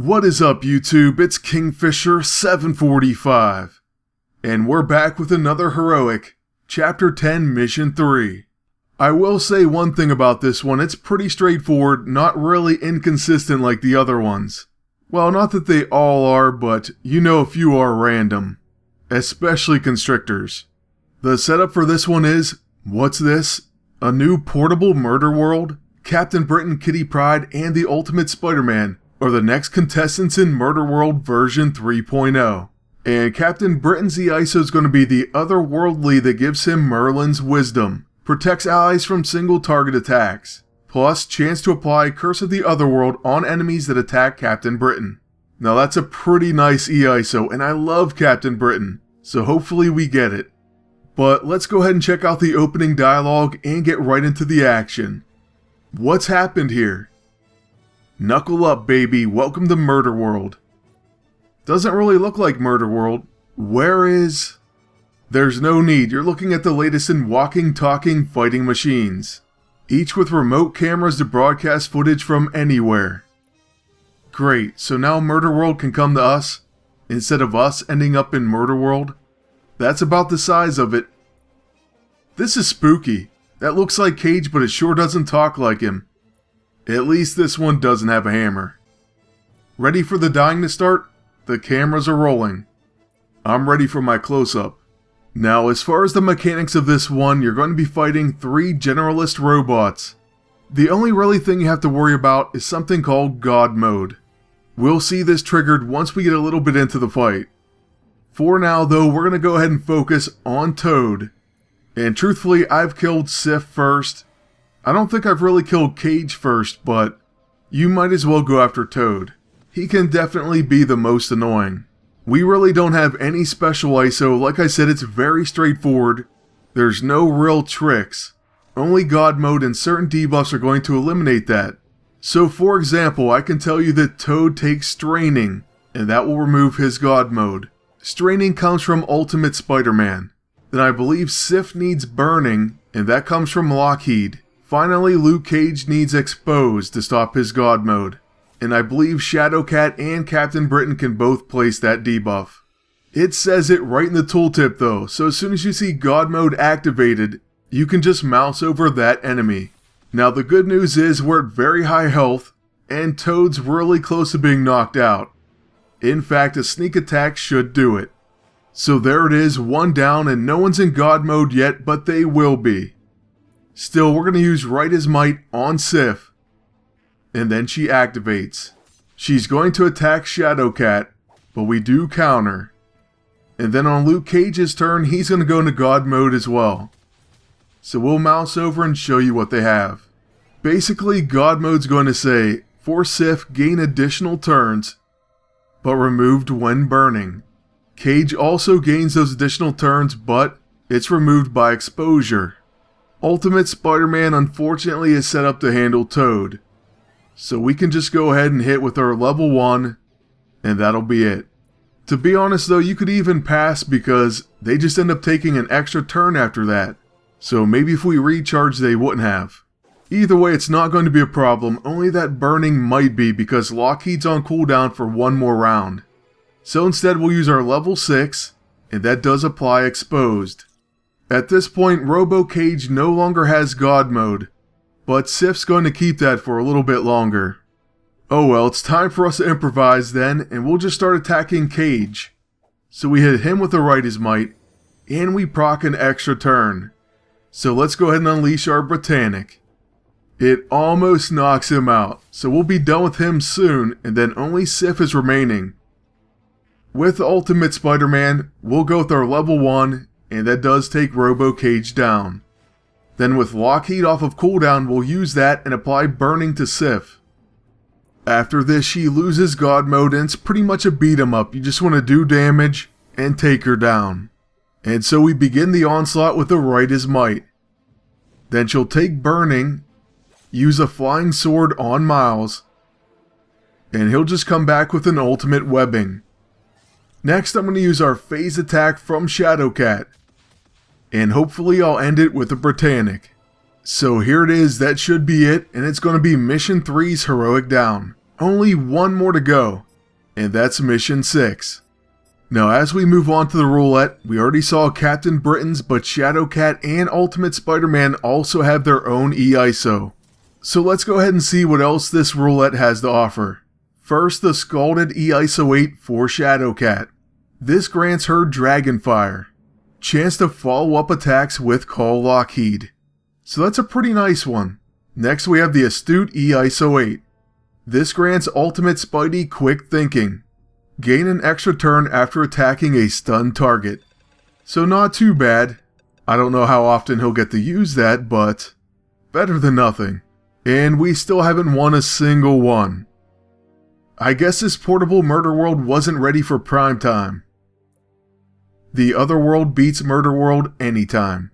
What is up, YouTube? It's Kingfisher745, and we're back with another heroic, Chapter 10, Mission 3. I will say one thing about this one, it's pretty straightforward, not really inconsistent like the other ones. Well, not that they all are, but you know a few are random. Especially constrictors. The setup for this one is, what's this? A new portable murder world? Captain Britain, Kitty Pryde, and the Ultimate Spider-Man are the next contestants in Murder World version 3.0. And Captain Britain's EISO is going to be the otherworldly that gives him Merlin's wisdom, protects allies from single target attacks, plus chance to apply Curse of the Otherworld on enemies that attack Captain Britain. Now that's a pretty nice EISO, and I love Captain Britain, so hopefully we get it. But let's go ahead and check out the opening dialogue and get right into the action. What's happened here? Knuckle up, baby. Welcome to Murder World. Doesn't really look like Murder World. Where is... There's no need. You're looking at the latest in walking, talking, fighting machines. Each with remote cameras to broadcast footage from anywhere. Great, so now Murder World can come to us, instead of us ending up in Murder World. That's about the size of it. This is spooky. That looks like Cage, but it sure doesn't talk like him. At least this one doesn't have a hammer. Ready for the dying to start? The cameras are rolling. I'm ready for my close-up. Now, as far as the mechanics of this one, you're going to be fighting 3 generalist robots. The only really thing you have to worry about is something called God Mode. We'll see this triggered once we get a little bit into the fight. For now, though, we're going to go ahead and focus on Toad. And truthfully, I've killed Sif first. I don't think I've really killed Cage first, but you might as well go after Toad. He can definitely be the most annoying. We really don't have any special ISO. Like I said, it's very straightforward. There's no real tricks. Only God Mode and certain debuffs are going to eliminate that. So for example, I can tell you that Toad takes Straining, and that will remove his God Mode. Straining comes from Ultimate Spider-Man. Then I believe Sif needs Burning, and that comes from Lockheed. Finally, Luke Cage needs Exposed to stop his God Mode. And I believe Shadowcat and Captain Britain can both place that debuff. It says it right in the tooltip though, so as soon as you see God Mode activated, you can just mouse over that enemy. Now the good news is we're at very high health, and Toad's really close to being knocked out. In fact, a sneak attack should do it. So there it is, one down, and no one's in God Mode yet, but they will be. Still, we're going to use Right as Might on Sif. And then she activates. She's going to attack Shadowcat, but we do counter. And then on Luke Cage's turn, he's going to go into God Mode as well. So we'll mouse over and show you what they have. Basically, God Mode's going to say, for Sif, gain additional turns, but removed when burning. Cage also gains those additional turns, but it's removed by exposure. Ultimate Spider-Man unfortunately is set up to handle Toad. So we can just go ahead and hit with our level 1, and that'll be it. To be honest though, you could even pass because they just end up taking an extra turn after that. So maybe if we recharge they wouldn't have. Either way, it's not going to be a problem, only that burning might be because Lockheed's on cooldown for one more round. So instead we'll use our level 6, and that does apply Exposed. At this point, Robo-Cage no longer has God Mode, but Sif's going to keep that for a little bit longer. Oh well, it's time for us to improvise then, and we'll just start attacking Cage. So we hit him with a Right as Might, and we proc an extra turn. So let's go ahead and unleash our Britannic. It almost knocks him out, so we'll be done with him soon, and then only Sif is remaining. With Ultimate Spider-Man, we'll go with our level 1, and that does take Robo-Cage down. Then with Lockheed off of cooldown, we'll use that and apply Burning to Sif. After this, she loses God Mode, and it's pretty much a beat 'em up. You just want to do damage and take her down. And so we begin the onslaught with a Right as Might. Then she'll take Burning, use a Flying Sword on Miles, and he'll just come back with an Ultimate Webbing. Next, I'm going to use our Phase Attack from Shadowcat. And hopefully I'll end it with a Britannic. So here it is, that should be it, and it's going to be Mission 3's Heroic Down. Only one more to go, and that's Mission 6. Now as we move on to the roulette, we already saw Captain Britain's, but Shadowcat and Ultimate Spider-Man also have their own EISO. So let's go ahead and see what else this roulette has to offer. First, the Scalded EISO 8 for Shadowcat. This grants her Dragonfire. Chance to follow up attacks with Call Lockheed. So that's a pretty nice one. Next we have the Astute EISO 8. This grants Ultimate Spidey Quick Thinking. Gain an extra turn after attacking a stunned target. So not too bad. I don't know how often he'll get to use that, but better than nothing. And we still haven't won a single one. I guess this portable Murder World wasn't ready for prime time. The other world beats Murder World anytime.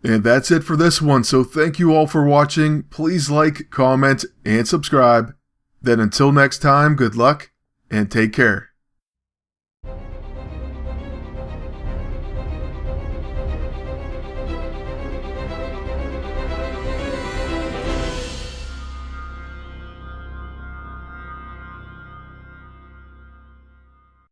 And that's it for this one, so thank you all for watching. Please like, comment, and subscribe. Then until next time, good luck, and take care.